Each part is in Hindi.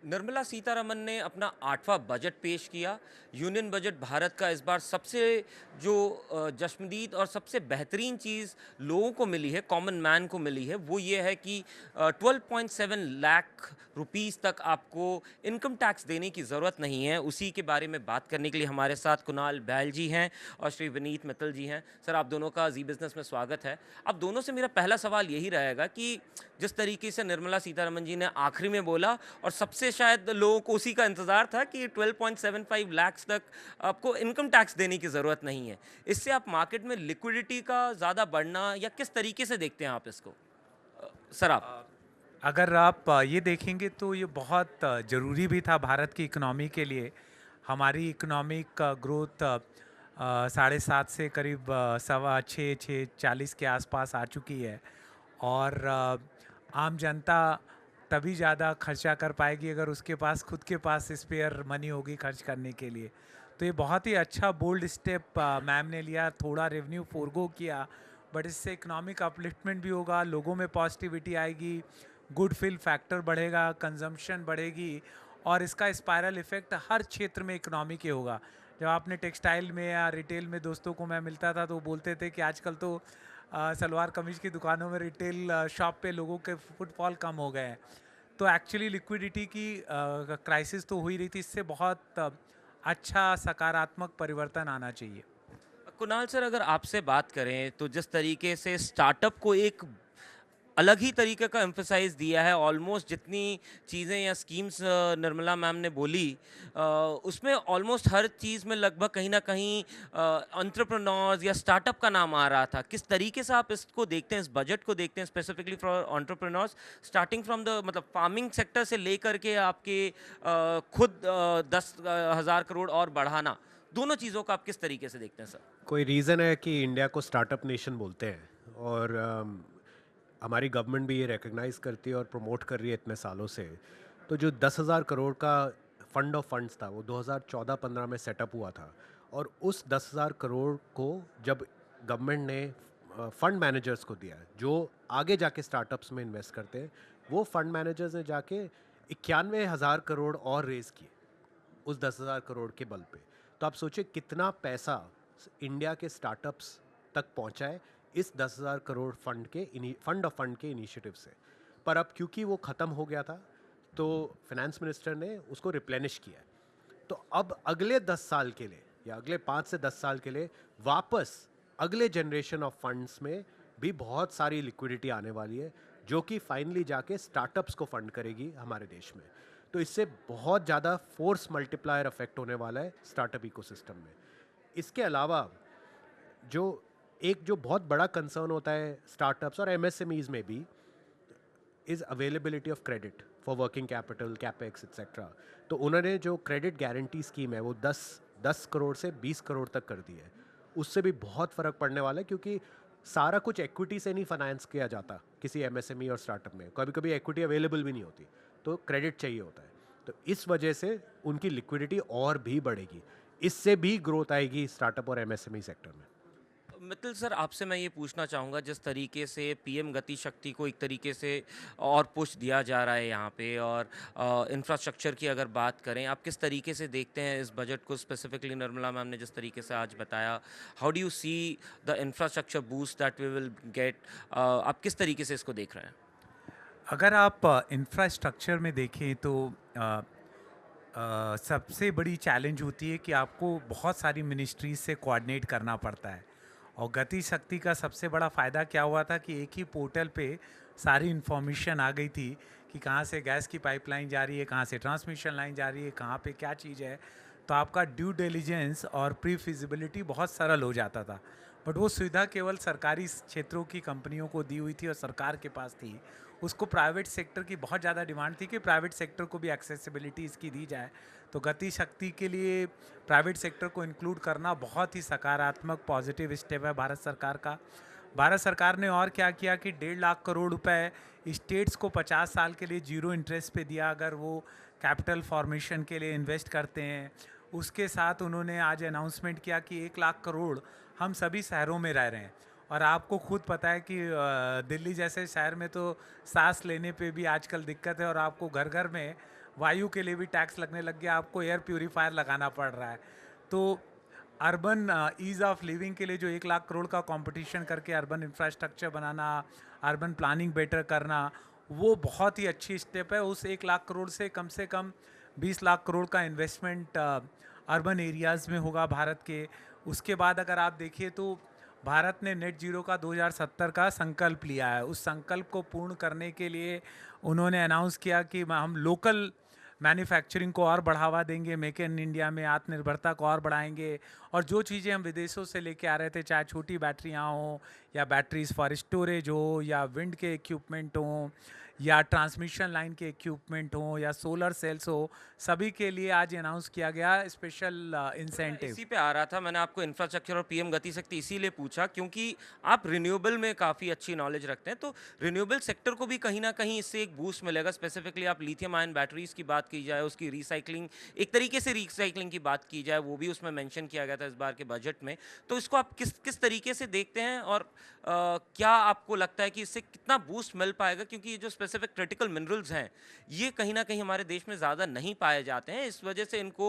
निर्मला सीतारमन ने अपना 8वां बजट पेश किया। यूनियन बजट भारत का इस बार सबसे जो जश्मदीद और सबसे बेहतरीन चीज़ लोगों को मिली है, कॉमन मैन को मिली है, वो ये है कि 12.7 लाख रुपीस तक आपको इनकम टैक्स देने की ज़रूरत नहीं है। उसी के बारे में बात करने के लिए हमारे साथ कुणाल बैल जी हैं और श्री विनीत मित्तल जी हैं। सर, आप दोनों का ज़ी बिज़नेस में स्वागत है। अब दोनों से मेरा पहला सवाल यही रहेगा कि जिस तरीके से निर्मला सीतारमन जी ने आखिरी में बोला और सबसे शायद लोगों को उसी का इंतज़ार था कि 12.75 लाख्स तक आपको इनकम टैक्स देने की ज़रूरत नहीं है। इससे आप मार्केट में लिक्विडिटी का ज़्यादा बढ़ना या किस तरीके से देखते हैं आप इसको? सर आप। अ, अगर आप ये देखेंगे तो ये बहुत ज़रूरी भी था भारत की इकोनॉमी के लिए। हमारी इकोनॉमिक ग्रोथ 7.5 से करीब सवा 6-6.40 के आसपास आ चुकी है। और आम जनता तभी ज़्यादा खर्चा कर पाएगी अगर उसके पास खुद के पास स्पेयर मनी होगी खर्च करने के लिए। तो ये बहुत ही अच्छा बोल्ड स्टेप मैम ने लिया, थोड़ा रेवेन्यू फोरगो किया, बट इससे इकोनॉमिक अपलिफ्टमेंट भी होगा, लोगों में पॉजिटिविटी आएगी, गुड फील फैक्टर बढ़ेगा, कंजम्पशन बढ़ेगी और इसका स्पायरल इफेक्ट हर क्षेत्र में इकोनॉमी के होगा। जब आपने टेक्सटाइल में या रिटेल में दोस्तों को मैं मिलता था तो वो बोलते थे कि आजकल तो सलवार कमीज की दुकानों में रिटेल शॉप पे लोगों के फुटफॉल कम हो गए हैं। तो एक्चुअली लिक्विडिटी की क्राइसिस तो हुई रही थी, इससे बहुत अच्छा सकारात्मक परिवर्तन आना चाहिए। कुणाल सर, अगर आपसे बात करें तो जिस तरीके से स्टार्टअप को एक अलग ही तरीके का एम्फसाइज दिया है, ऑलमोस्ट जितनी चीज़ें या स्कीम्स निर्मला मैम ने बोली, उसमें ऑलमोस्ट हर चीज़ में लगभग कहीं ना कहीं एंटरप्रेन्योर्स या स्टार्टअप का नाम आ रहा था। किस तरीके से आप इसको देखते हैं, इस बजट को देखते हैं specifically for entrepreneurs, starting from the मतलब फार्मिंग सेक्टर से लेकर के आपके खुद 10,000 करोड़ और बढ़ाना, दोनों चीज़ों का आप किस तरीके से देखते हैं सर? कोई रीज़न है कि इंडिया को स्टार्टअप नेशन बोलते हैं और हमारी गवर्नमेंट भी ये रिकग्नाइज करती है और प्रमोट कर रही है इतने सालों से। तो जो 10,000 करोड़ का फंड ऑफ फंड्स था वो 2014-15 में सेटअप हुआ था और उस 10,000 करोड़ को जब गवर्नमेंट ने फंड मैनेजर्स को दिया जो आगे जाके स्टार्टअप्स में इन्वेस्ट करते हैं, वो फंड मैनेजर्स ने जाके 91,000 करोड़ और रेज किए उस 10,000 करोड़ के बल पे। तो आप सोचिए कितना पैसा इंडिया के स्टार्टअप्स तक पहुंचा है इस 10,000 करोड़ फंड ऑफ फंड के इनिशिएटिव से। पर अब क्योंकि वो ख़त्म हो गया था तो फाइनेंस मिनिस्टर ने उसको रिप्लेनिश किया है। तो अब अगले 10 साल के लिए या अगले 5 से 10 साल के लिए वापस अगले जनरेशन ऑफ फंड्स में भी बहुत सारी लिक्विडिटी आने वाली है जो कि फाइनली जाके स्टार्टअप्स को फंड करेगी हमारे देश में। तो इससे बहुत ज़्यादा फोर्स मल्टीप्लायर इफेक्ट होने वाला है स्टार्टअप इकोसिस्टम में। इसके अलावा जो जो बहुत बड़ा कंसर्न होता है स्टार्टअप्स और एमएसएमईज में भी is availability of credit for working capital, capex etcetera. तो उन्होंने जो क्रेडिट गारंटी स्कीम है वो 10 करोड़ से 20 करोड़ तक कर दी है। उससे भी बहुत फ़र्क पड़ने वाला है क्योंकि सारा कुछ इक्विटी से नहीं फाइनेंस किया जाता किसी एमएसएमई और स्टार्टअप में, कभी कभी इक्विटी अवेलेबल भी नहीं होती, तो क्रेडिट चाहिए होता है। तो इस वजह से उनकी लिक्विडिटी और भी बढ़ेगी, इससे भी ग्रोथ आएगी स्टार्टअप और एमएसएमई सेक्टर में। मित्तल सर, आपसे मैं ये पूछना चाहूँगा, जिस तरीके से पीएम गति शक्ति को एक तरीके से और पुश दिया जा रहा है यहाँ पे, और इंफ्रास्ट्रक्चर की अगर बात करें, आप किस तरीके से देखते हैं इस बजट को? स्पेसिफिकली निर्मला मैम ने जिस तरीके से आज बताया, how do you see the infrastructure boost that we will get? आप किस तरीके से इसको देख रहे हैं? अगर आप इंफ्रास्ट्रक्चर में देखें तो अ, सबसे बड़ी चैलेंज होती है कि आपको बहुत सारी मिनिस्ट्रीज से कोऑर्डिनेट करना पड़ता है। और गति शक्ति का सबसे बड़ा फ़ायदा क्या हुआ था कि एक ही पोर्टल पे सारी इन्फॉर्मेशन आ गई थी कि कहाँ से गैस की पाइपलाइन जा रही है, कहाँ से ट्रांसमिशन लाइन जा रही है, कहाँ पे क्या चीज़ है। तो आपका ड्यू डिलिजेंस और प्री फिजिबिलिटी बहुत सरल हो जाता था। बट वो सुविधा केवल सरकारी क्षेत्रों की कंपनियों को दी हुई थी और सरकार के पास थी। उसको प्राइवेट सेक्टर की बहुत ज़्यादा डिमांड थी कि प्राइवेट सेक्टर को भी एक्सेसिबिलिटी इसकी दी जाए। तो गति शक्ति के लिए प्राइवेट सेक्टर को इंक्लूड करना बहुत ही सकारात्मक पॉजिटिव स्टेप है भारत सरकार का। भारत सरकार ने और क्या किया कि 1.5 लाख करोड़ रुपए स्टेट्स को 50 साल के लिए जीरो इंटरेस्ट पे दिया अगर वो कैपिटल फॉर्मेशन के लिए इन्वेस्ट करते हैं। उसके साथ उन्होंने आज अनाउंसमेंट किया कि 1 लाख करोड़ हम सभी शहरों में रह रहे हैं। और आपको खुद पता है कि दिल्ली जैसे शहर में तो सांस लेने पे भी आजकल दिक्कत है और आपको घर घर में वायु के लिए भी टैक्स लगने लग गया, आपको एयर प्यूरीफायर लगाना पड़ रहा है। तो अर्बन ईज़ ऑफ लिविंग के लिए जो 1 लाख करोड़ का कंपटीशन करके अर्बन इंफ्रास्ट्रक्चर बनाना, अर्बन प्लानिंग बेटर करना, वो बहुत ही अच्छी स्टेप है। उस 1 लाख करोड़ से कम 20 लाख करोड़ का इन्वेस्टमेंट अर्बन एरियाज़ में होगा भारत के। उसके बाद अगर आप देखिए तो भारत ने नेट जीरो का 2070 का संकल्प लिया है। उस संकल्प को पूर्ण करने के लिए उन्होंने अनाउंस किया कि हम लोकल मैन्युफैक्चरिंग को और बढ़ावा देंगे, मेक इन इंडिया में आत्मनिर्भरता को और बढ़ाएंगे, और जो चीज़ें हम विदेशों से लेके आ रहे थे, चाहे छोटी बैटरियाँ हों या बैटरीज फॉर स्टोरेज हो या विंड के इक्विपमेंट हों या ट्रांसमिशन लाइन के इक्विपमेंट हों या सोलर सेल्स हो, सभी के लिए आज अनाउंस किया गया स्पेशल इंसेंटिव। इसी पे आ रहा था, मैंने आपको इंफ्रास्ट्रक्चर और पीएम गति शक्ति इसीलिए पूछा क्योंकि आप रिन्यूएबल में काफ़ी अच्छी नॉलेज रखते हैं, तो रिन्यूएबल सेक्टर को भी कहीं ना कहीं इससे एक बूस्ट मिलेगा। स्पेसिफिकली आप लिथियम आयन बैटरीज की बात की जाए, उसकी रिसाइकलिंग, एक तरीके से रिसाइकलिंग की बात की जाए, वो भी उसमें मेंशन किया गया था इस बार के बजट में। तो इसको आप किस किस तरीके से देखते हैं और क्या आपको लगता है कि इससे कितना बूस्ट मिल पाएगा, क्योंकि ये जो स्पेसिफिक क्रिटिकल मिनरल्स हैं ये कहीं ना कहीं हमारे देश में ज़्यादा नहीं पाए जाते हैं, इस वजह से इनको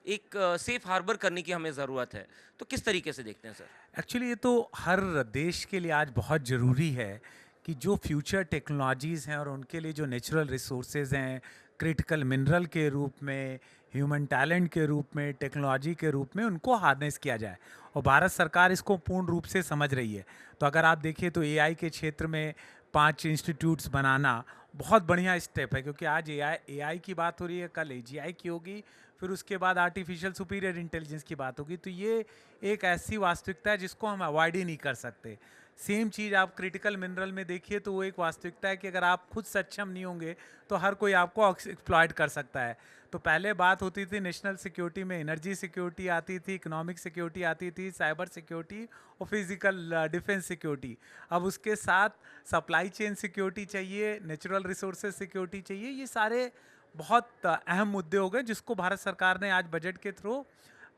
एक सेफ हार्बर करने की हमें ज़रूरत है। तो किस तरीके से देखते हैं सर? एक्चुअली ये तो हर देश के लिए आज बहुत ज़रूरी है कि जो फ्यूचर टेक्नोलॉजीज़ हैं और उनके लिए जो नेचुरल रिसोर्सेज हैं, क्रिटिकल मिनरल के रूप में, ह्यूमन टैलेंट के रूप में, टेक्नोलॉजी के रूप में, उनको हार्नेस किया जाए। और भारत सरकार इसको पूर्ण रूप से समझ रही है। तो अगर आप देखिए तो एआई के क्षेत्र में 5 इंस्टीट्यूट्स बनाना बहुत बढ़िया स्टेप है, क्योंकि आज एआई की बात हो रही है, कल एजीआई की होगी, फिर उसके बाद आर्टिफिशियल सुपीरियर इंटेलिजेंस की बात होगी। तो ये एक ऐसी वास्तविकता है जिसको हम अवॉइड ही नहीं कर सकते। सेम चीज़ आप क्रिटिकल मिनरल में देखिए तो वो एक वास्तविकता है कि अगर आप खुद सक्षम नहीं होंगे तो हर कोई आपको एक्सप्लॉइट कर सकता है। तो पहले बात होती थी नेशनल सिक्योरिटी में, एनर्जी सिक्योरिटी आती थी, इकोनॉमिक सिक्योरिटी आती थी, साइबर सिक्योरिटी और फिजिकल डिफेंस सिक्योरिटी। अब उसके साथ सप्लाई चेन सिक्योरिटी चाहिए, नेचुरल रिसोर्सेज सिक्योरिटी चाहिए। ये सारे बहुत अहम मुद्दे हो गए जिसको भारत सरकार ने आज बजट के थ्रू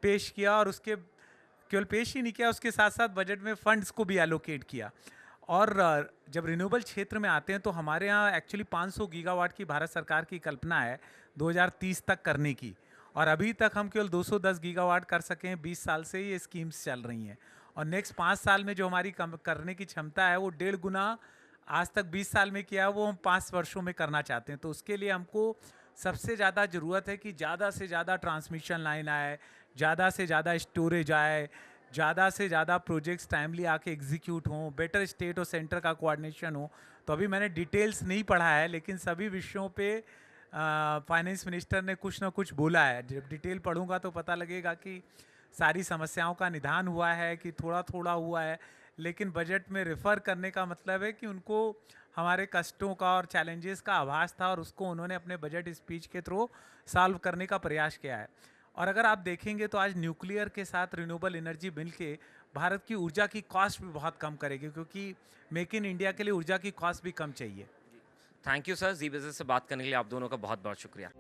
पेश किया, और उसके केवल पेश ही नहीं किया, उसके साथ साथ बजट में फंड्स को भी एलोकेट किया। और जब रिन्यूएबल क्षेत्र में आते हैं तो हमारे यहाँ एक्चुअली 500 गीगावाट की भारत सरकार की कल्पना है 2030 तक करने की, और अभी तक हम केवल 210 गीगावाट कर सके हैं। 20 साल से ये स्कीम्स चल रही हैं, और नेक्स्ट 5 साल में जो हमारी करने की क्षमता है वो 1.5 गुना आज तक 20 साल में किया है, वो हम 5 वर्षों में करना चाहते हैं। तो उसके लिए हमको सबसे ज़्यादा ज़रूरत है कि ज़्यादा से ज़्यादा ट्रांसमिशन लाइन आए, ज़्यादा से ज़्यादा स्टोरेज आए, ज़्यादा से ज़्यादा प्रोजेक्ट्स टाइमली आके एग्जीक्यूट हों, बेटर स्टेट और सेंटर का कोऑर्डिनेशन हो। तो अभी मैंने डिटेल्स नहीं पढ़ा है, लेकिन सभी विषयों पे फाइनेंस मिनिस्टर ने कुछ ना कुछ बोला है। जब डिटेल पढ़ूंगा तो पता लगेगा कि सारी समस्याओं का निदान हुआ है कि थोड़ा थोड़ा हुआ है। लेकिन बजट में रेफ़र करने का मतलब है कि उनको हमारे कष्टों का और चैलेंजेस का आभास था, और उसको उन्होंने अपने बजट स्पीच के थ्रू सॉल्व करने का प्रयास किया है। और अगर आप देखेंगे तो आज न्यूक्लियर के साथ रिन्यूएबल एनर्जी मिल के भारत की ऊर्जा की कॉस्ट भी बहुत कम करेगी, क्योंकि मेक इन इंडिया के लिए ऊर्जा की कॉस्ट भी कम चाहिए। Thank you sir, Zee business से बात करने के लिए आप दोनों का बहुत बहुत शुक्रिया।